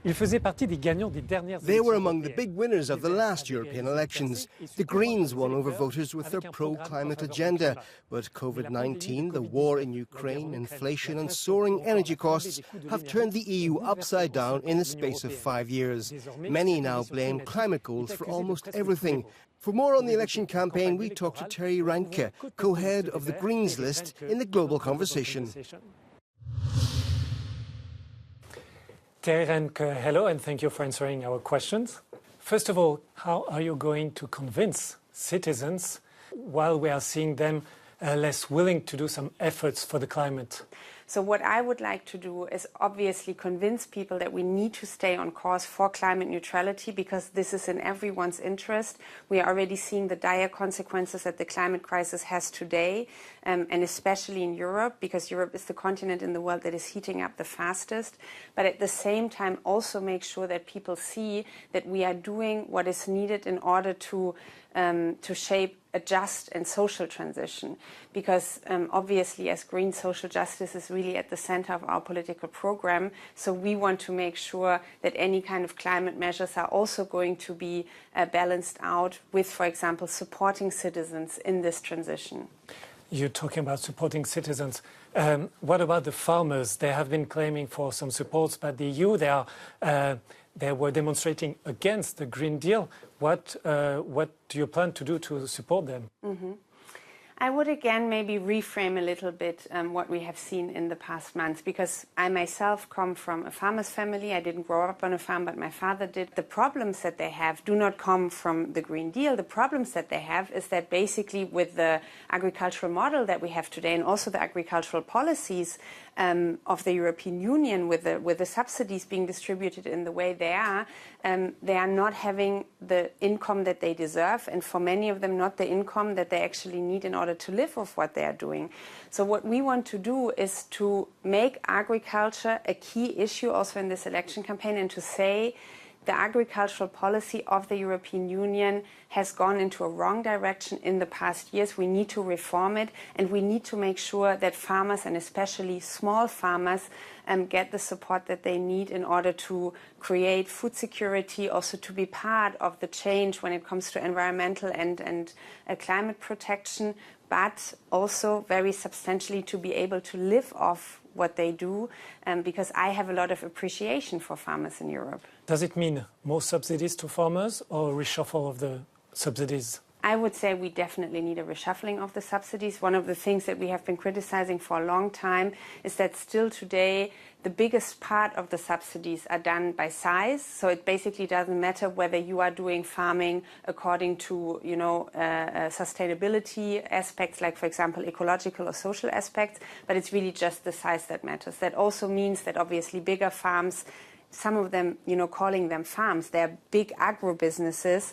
They were among the big winners of the last European elections. The Greens won over voters with their pro-climate agenda, but COVID-19, the war in Ukraine, inflation and soaring energy costs have turned the EU upside down in the space of 5 years. Many now blame climate goals for almost everything. For more on the election campaign, we talked to Terry Reintke, co-head of the Greens list in the Global Conversation. Terry Reintke, hello, and thank you for answering our questions. First of all, how are you going to convince citizens while we are seeing them less willing to do some efforts for the climate? So what I would like to do is obviously convince people that we need to stay on course for climate neutrality, because this is in everyone's interest. We are already seeing the dire consequences that the climate crisis has today, and especially in Europe, because Europe is the continent in the world that is heating up the fastest. But at the same time, also make sure that people see that we are doing what is needed in order to shape a just and social transition, because obviously as Green, social justice is really at the center of our political program. So we want to make sure that any kind of climate measures are also going to be balanced out with, for example, supporting citizens in this transition. You're talking about supporting citizens. What about the farmers? They have been claiming for some supports by the EU. They were demonstrating against the Green Deal. What do you plan to do to support them? Mm-hmm. I would again maybe reframe a little bit what we have seen in the past months, because I myself come from a farmer's family. I didn't grow up on a farm, but my father did. The problems that they have do not come from the Green Deal. The problems that they have is that basically with the agricultural model that we have today, and also the agricultural policies of the European Union, with the subsidies being distributed in the way they are not having the income that they deserve, and for many of them not the income that they actually need in order to live off what they are doing. So what we want to do is to make agriculture a key issue also in this election campaign, and to say the agricultural policy of the European Union has gone into a wrong direction in the past years. We need to reform it, and we need to make sure that farmers, and especially small farmers, get the support that they need in order to create food security, also to be part of the change when it comes to environmental and climate protection, but also very substantially to be able to live off what they do, because I have a lot of appreciation for farmers in Europe. Does it mean more subsidies to farmers or a reshuffle of the subsidies? I would say we definitely need a reshuffling of the subsidies. One of the things that we have been criticizing for a long time is that still today the biggest part of the subsidies are done by size. So it basically doesn't matter whether you are doing farming according to, sustainability aspects, like, for example, ecological or social aspects, but it's really just the size that matters. That also means that obviously bigger farms, some of them, calling them farms, they're big agro-businesses,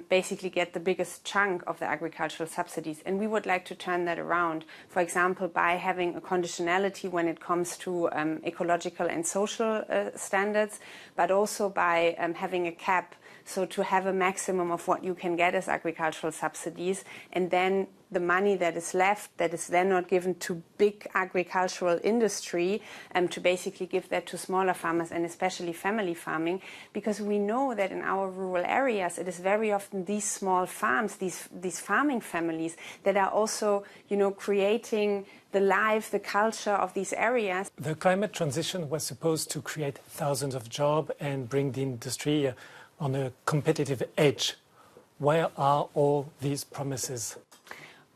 basically get the biggest chunk of the agricultural subsidies. And we would like to turn that around, for example, by having a conditionality when it comes to ecological and social standards, but also by having a cap, so to have a maximum of what you can get as agricultural subsidies, and then the money that is left, that is then not given to big agricultural industry, to basically give that to smaller farmers, and especially family farming, because we know that in our rural areas it is very often these small farms, these farming families that are also, creating the life, the culture of these areas. The climate transition was supposed to create thousands of jobs and bring the industry on a competitive edge. Where are all these promises?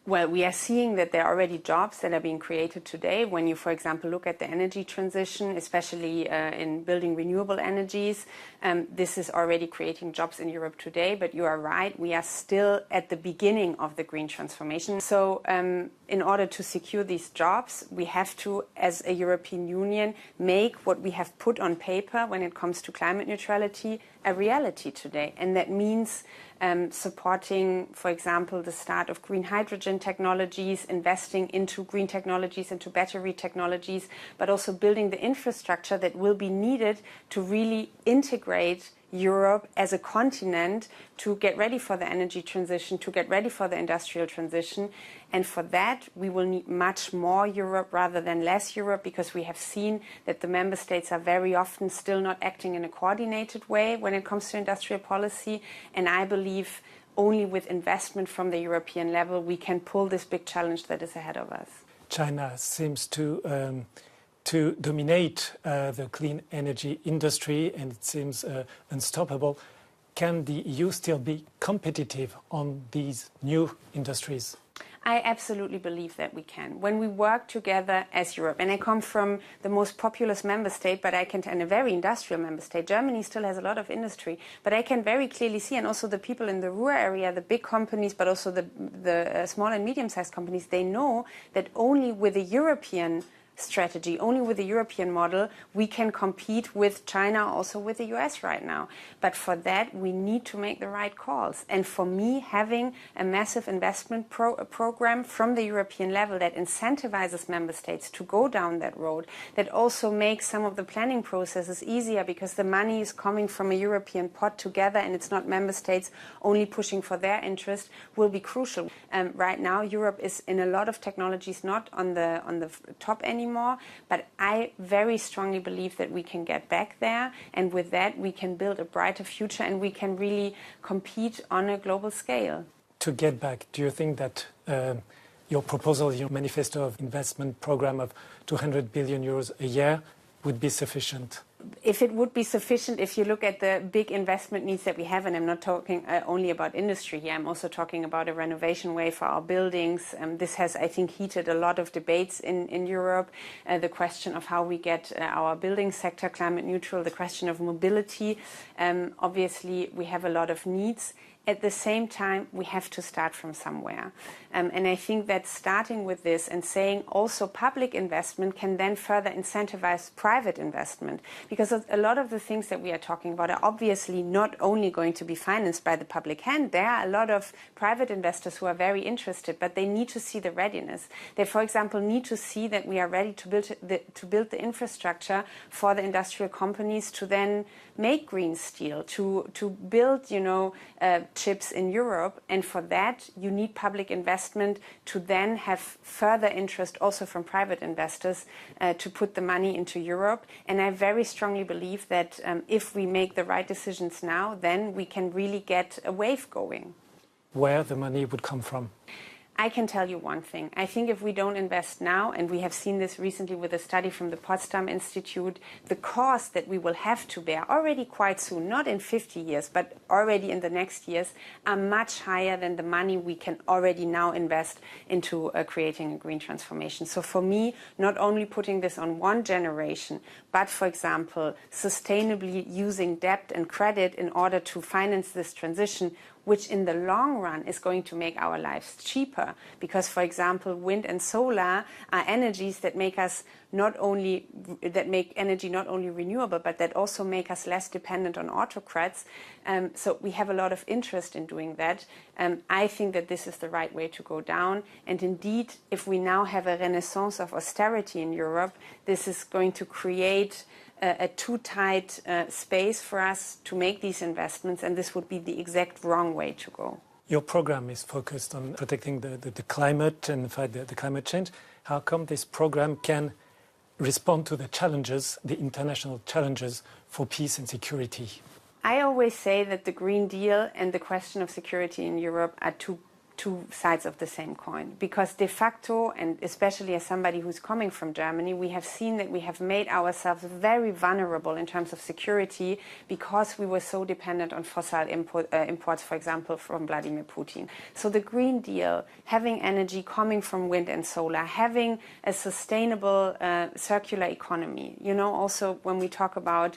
Well, we are seeing that there are already jobs that are being created today. When you, for example, look at the energy transition, especially in building renewable energies, this is already creating jobs in Europe today. But you are right, we are still at the beginning of the green transformation. So in order to secure these jobs, we have to, as a European Union, make what we have put on paper when it comes to climate neutrality a reality today. And that means supporting, for example, the start of green hydrogen technologies, investing into green technologies, into battery technologies, but also building the infrastructure that will be needed to really integrate Europe as a continent to get ready for the energy transition, to get ready for the industrial transition. And for that, we will need much more Europe rather than less Europe, because we have seen that the member states are very often still not acting in a coordinated way when it comes to industrial policy. And I believe only with investment from the European level we can pull this big challenge that is ahead of us. China seems to dominate the clean energy industry, and it seems unstoppable. Can the EU still be competitive on these new industries? I absolutely believe that we can. When we work together as Europe, and I come from the most populous member state, but and a very industrial member state. Germany still has a lot of industry, but I can very clearly see, and also the people in the rural area, the big companies, but also the small and medium-sized companies, they know that only with a European strategy, only with the European model, we can compete with China, also with the US right now. But for that, we need to make the right calls. And for me, having a massive investment program from the European level that incentivizes member states to go down that road, that also makes some of the planning processes easier because the money is coming from a European pot together and it's not member states only pushing for their interest, will be crucial. Right now, Europe is in a lot of technologies not on the top anymore. But I very strongly believe that we can get back there, and with that we can build a brighter future and we can really compete on a global scale. To get back, do you think that your proposal, your manifesto of investment program of 200 billion euros a year would be sufficient? If it would be sufficient, if you look at the big investment needs that we have, and I'm not talking only about industry here, I'm also talking about a renovation wave for our buildings. This has, I think, heated a lot of debates in Europe. The question of how we get our building sector climate neutral, the question of mobility. Obviously, we have a lot of needs. At the same time, we have to start from somewhere. And I think that starting with this and saying also public investment can then further incentivize private investment. Because a lot of the things that we are talking about are obviously not only going to be financed by the public hand. There are a lot of private investors who are very interested, but they need to see the readiness. They, for example, need to see that we are ready to build the infrastructure for the industrial companies to then make green steel, to build, chips in Europe. And for that, you need public investment to then have further interest also from private investors to put the money into Europe. And I very strongly believe that if we make the right decisions now, then we can really get a wave going. Where the money would come from? I can tell you one thing. I think if we don't invest now, and we have seen this recently with a study from the Potsdam Institute, the cost that we will have to bear already quite soon, not in 50 years, but already in the next years, are much higher than the money we can already now invest into creating a green transformation. So for me, not only putting this on one generation, but, for example, sustainably using debt and credit in order to finance this transition, which in the long run is going to make our lives cheaper. Because, for example, wind and solar are energies that make energy not only renewable, but that also make us less dependent on autocrats. So we have a lot of interest in doing that. I think that this is the right way to go down. And indeed, if we now have a renaissance of austerity in Europe, this is going to create a too tight space for us to make these investments, and this would be the exact wrong way to go. Your program is focused on protecting the climate and fight the climate change. How come this program can respond to the challenges, the international challenges for peace and security? I always say that the Green Deal and the question of security in Europe are two sides of the same coin, because de facto, and especially as somebody who's coming from Germany, we have seen that we have made ourselves very vulnerable in terms of security because we were so dependent on fossil imports, for example, from Vladimir Putin. So the Green Deal, having energy coming from wind and solar, having a sustainable circular economy, also when we talk about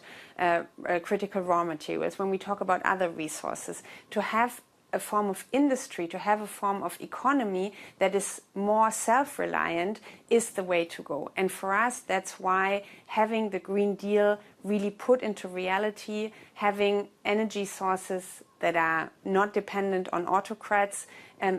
critical raw materials, when we talk about other resources, to have a form of industry, to have a form of economy that is more self-reliant is the way to go. And for us, that's why having the Green Deal really put into reality, having energy sources that are not dependent on autocrats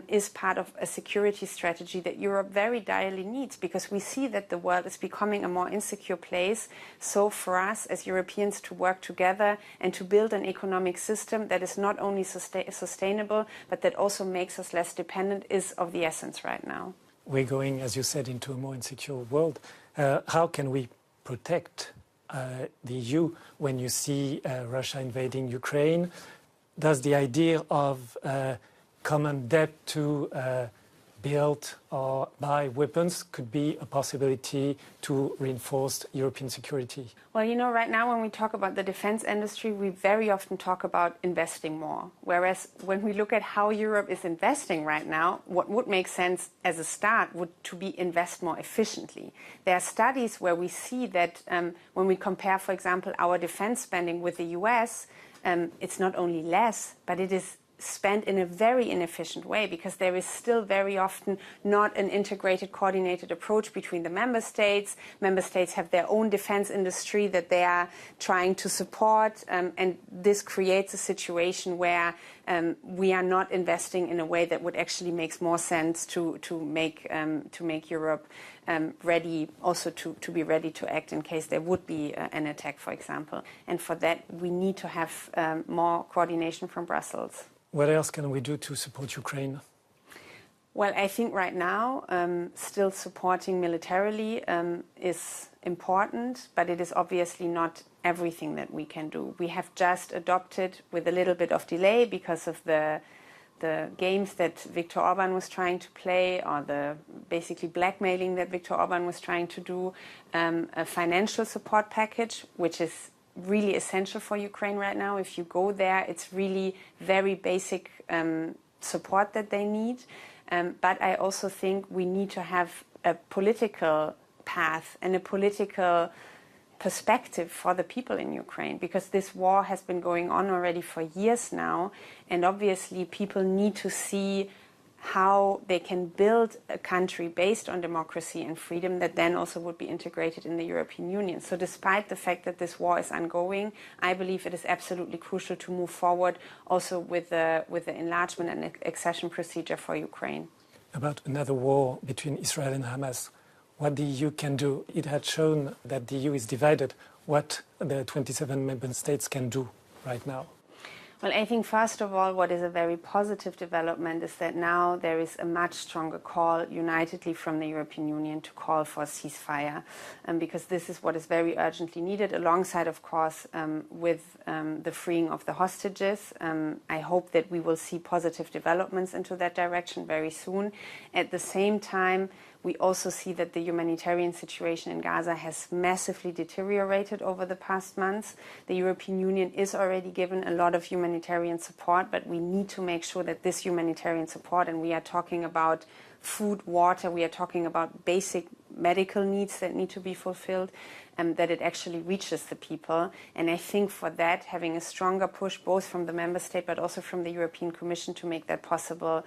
is part of a security strategy that Europe very direly needs, because we see that the world is becoming a more insecure place. So for us as Europeans to work together and to build an economic system that is not only sustainable, but that also makes us less dependent is of the essence right now. We're going, as you said, into a more insecure world. How can we protect the EU when you see Russia invading Ukraine? Does the idea of common debt to build or buy weapons could be a possibility to reinforce European security? Well, you know, right now when we talk about the defense industry, we very often talk about investing more. Whereas when we look at how Europe is investing right now, what would make sense as a start would to be invest more efficiently. There are studies where we see that when we compare, for example, our defense spending with the US, it's not only less, but it is spent in a very inefficient way, because there is still very often not an integrated, coordinated approach between the member states. Member states have their own defense industry that they are trying to support, and this creates a situation where we are not investing in a way that would actually make more sense to make Europe ready, also to be ready to act in case there would be an attack, for example. And for that, we need to have more coordination from Brussels. What else can we do to support Ukraine? Well, I think right now still supporting militarily is important, but it is obviously not everything that we can do. We have just adopted, with a little bit of delay because of the games that Viktor Orban was trying to play, or the basically blackmailing that Viktor Orban was trying to do, a financial support package, which is really essential for Ukraine right now. If you go there, it's really very basic support that they need. But I also think we need to have a political path and a political perspective for the people in Ukraine, because this war has been going on already for years now. And obviously people need to see how they can build a country based on democracy and freedom that then also would be integrated in the European Union. So despite the fact that this war is ongoing, I believe it is absolutely crucial to move forward also with the enlargement and accession procedure for Ukraine. About another war between Israel and Hamas, what the EU can do? It had shown that the EU is divided. What the 27 member states can do right now? Well, I think first of all, what is a very positive development is that now there is a much stronger call unitedly from the European Union to call for a ceasefire, because this is what is very urgently needed, alongside, of course, with the freeing of the hostages. I hope that we will see positive developments into that direction very soon. At the same time, we also see that the humanitarian situation in Gaza has massively deteriorated over the past months. The European Union is already given a lot of humanitarian support, but we need to make sure that this humanitarian support, and we are talking about food, water, we are talking about basic medical needs that need to be fulfilled, that it actually reaches the people. And I think for that, having a stronger push both from the member state but also from the European Commission to make that possible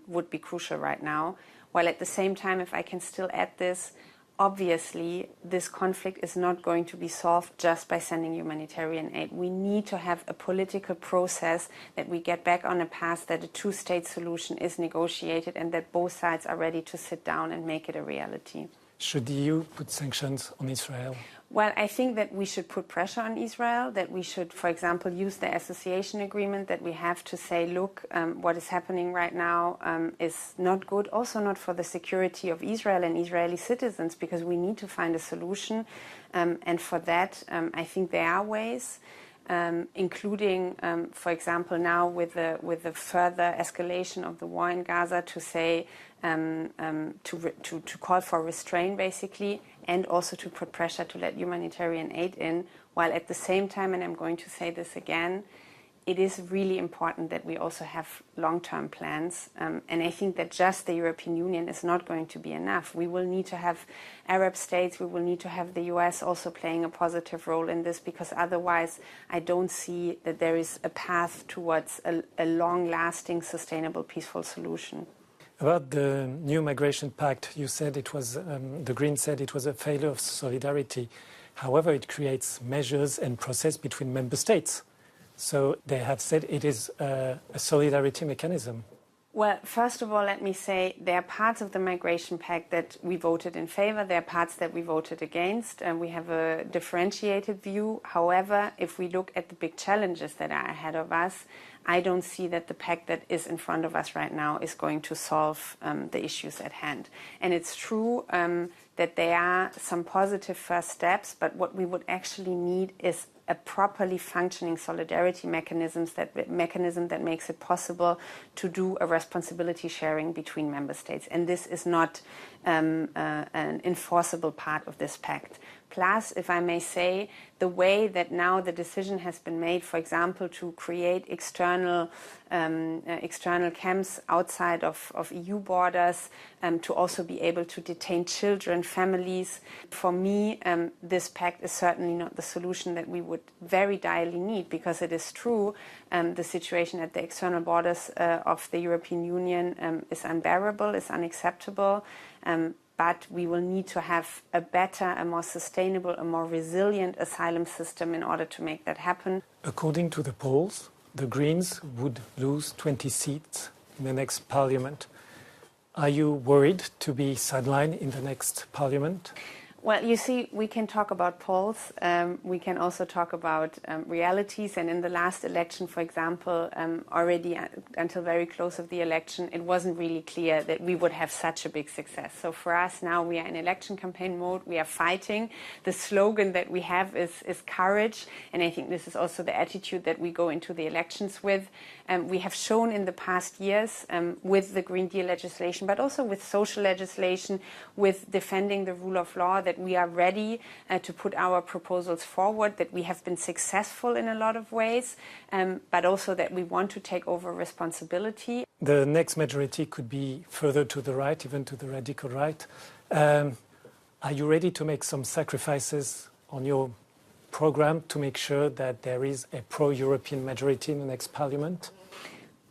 would be crucial right now. While at the same time, if I can still add this, obviously this conflict is not going to be solved just by sending humanitarian aid. We need to have a political process that we get back on a path, that a two-state solution is negotiated and that both sides are ready to sit down and make it a reality. Should the EU put sanctions on Israel? Well, I think that we should put pressure on Israel, that we should, for example, use the association agreement that we have to say, look, what is happening right now is not good, also not for the security of Israel and Israeli citizens, because we need to find a solution. And for that, I think there are ways, including, for example, now with the further escalation of the war in Gaza, to say, to call for restraint, basically, and also to put pressure to let humanitarian aid in, while at the same time, and I'm going to say this again, it is really important that we also have long-term plans. And I think that just the European Union is not going to be enough. We will need to have Arab states, we will need to have the US also playing a positive role in this, because otherwise I don't see that there is a path towards a long-lasting, sustainable, peaceful solution. About the new migration pact, you said it was, the Greens said it was a failure of solidarity. However, it creates measures and process between member states. So they have said it is a solidarity mechanism. Well, first of all, let me say there are parts of the migration pact that we voted in favor. There are parts that we voted against, and we have a differentiated view. However, if we look at the big challenges that are ahead of us, I don't see that the pact that is in front of us right now is going to solve the issues at hand. And it's true that there are some positive first steps, but what we would actually need is a properly functioning solidarity mechanism that makes it possible to do a responsibility sharing between member states. And this is not an enforceable part of this pact. Plus, if I may say, the way that now the decision has been made, for example, to create external camps outside of EU borders, to also be able to detain children, families. For me, this pact is certainly not the solution that we would very direly need, because it is true the situation at the external borders of the European Union is unbearable, is unacceptable. But we will need to have a better, a more sustainable, a more resilient asylum system in order to make that happen. According to the polls, the Greens would lose 20 seats in the next parliament. Are you worried to be sidelined in the next parliament? Well, you see, we can talk about polls. We can also talk about realities. And in the last election, for example, already until very close of the election, it wasn't really clear that we would have such a big success. So for us now, we are in election campaign mode. We are fighting. The slogan that we have is courage. And I think this is also the attitude that we go into the elections with. We have shown in the past years with the Green Deal legislation, but also with social legislation, with defending the rule of law, that we are ready to put our proposals forward, that we have been successful in a lot of ways, but also that we want to take over responsibility. The next majority could be further to the right, even to the radical right. Are you ready to make some sacrifices on your program to make sure that there is a pro-European majority in the next parliament?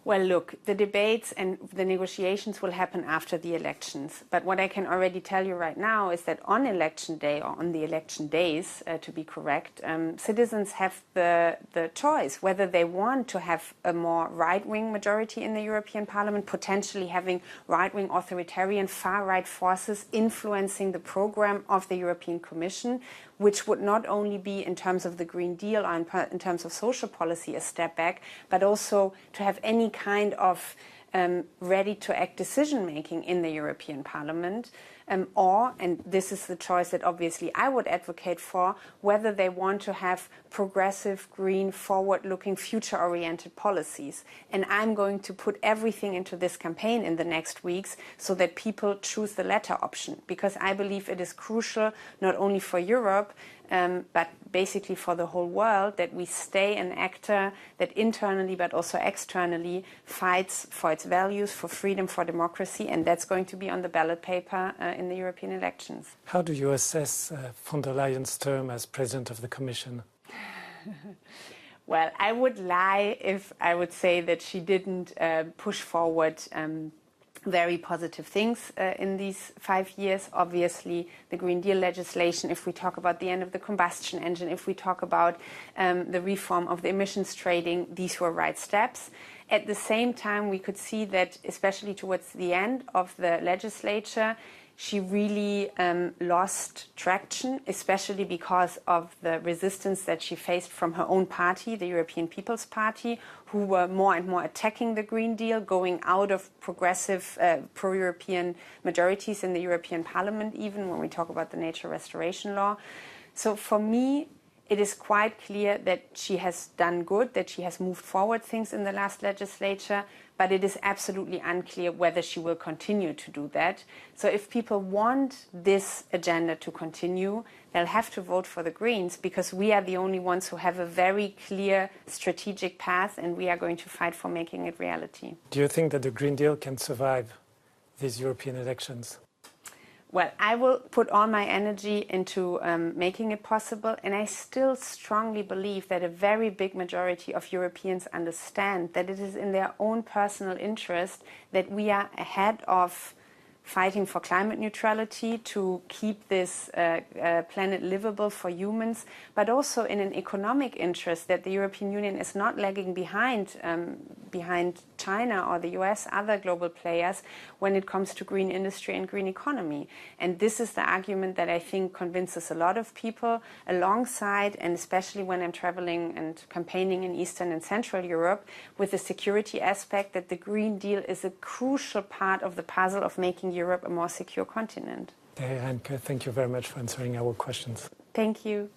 Well, look, the debates and the negotiations will happen after the elections. But what I can already tell you right now is that on election day, or on the election days, to be correct, citizens have the choice whether they want to have a more right-wing majority in the European Parliament, potentially having right-wing authoritarian far-right forces influencing the program of the European Commission, which would not only be in terms of the Green Deal or in terms of social policy a step back, but also to have any kind of ready-to-act decision-making in the European Parliament, or, and this is the choice that obviously I would advocate for, whether they want to have progressive, green, forward-looking, future-oriented policies. And I'm going to put everything into this campaign in the next weeks so that people choose the latter option, because I believe it is crucial not only for Europe, but basically for the whole world, that we stay an actor that internally but also externally fights for its values, for freedom, for democracy, and that's going to be on the ballot paper in the European elections. How do you assess von der Leyen's term as President of the Commission? Well, I would lie if I would say that she didn't push forward very positive things in these 5 years. Obviously, the Green Deal legislation, if we talk about the end of the combustion engine, if we talk about the reform of the emissions trading, these were right steps. At the same time, we could see that, especially towards the end of the legislature, she really lost traction, especially because of the resistance that she faced from her own party, the European People's Party, who were more and more attacking the Green Deal, going out of progressive pro-European majorities in the European Parliament, even when we talk about the nature restoration law. So for me, it is quite clear that she has done good, that she has moved forward things in the last legislature, but it is absolutely unclear whether she will continue to do that. So if people want this agenda to continue, they'll have to vote for the Greens, because we are the only ones who have a very clear strategic path, and we are going to fight for making it reality. Do you think that the Green Deal can survive these European elections? Well, I will put all my energy into making it possible, and I still strongly believe that a very big majority of Europeans understand that it is in their own personal interest that we are ahead of fighting for climate neutrality to keep this planet livable for humans, but also in an economic interest that the European Union is not lagging behind China or the US, other global players, when it comes to green industry and green economy. And this is the argument that I think convinces a lot of people, alongside, and especially when I'm traveling and campaigning in Eastern and Central Europe, with the security aspect that the Green Deal is a crucial part of the puzzle of making Europe a more secure continent. Reintke, thank you very much for answering our questions. Thank you.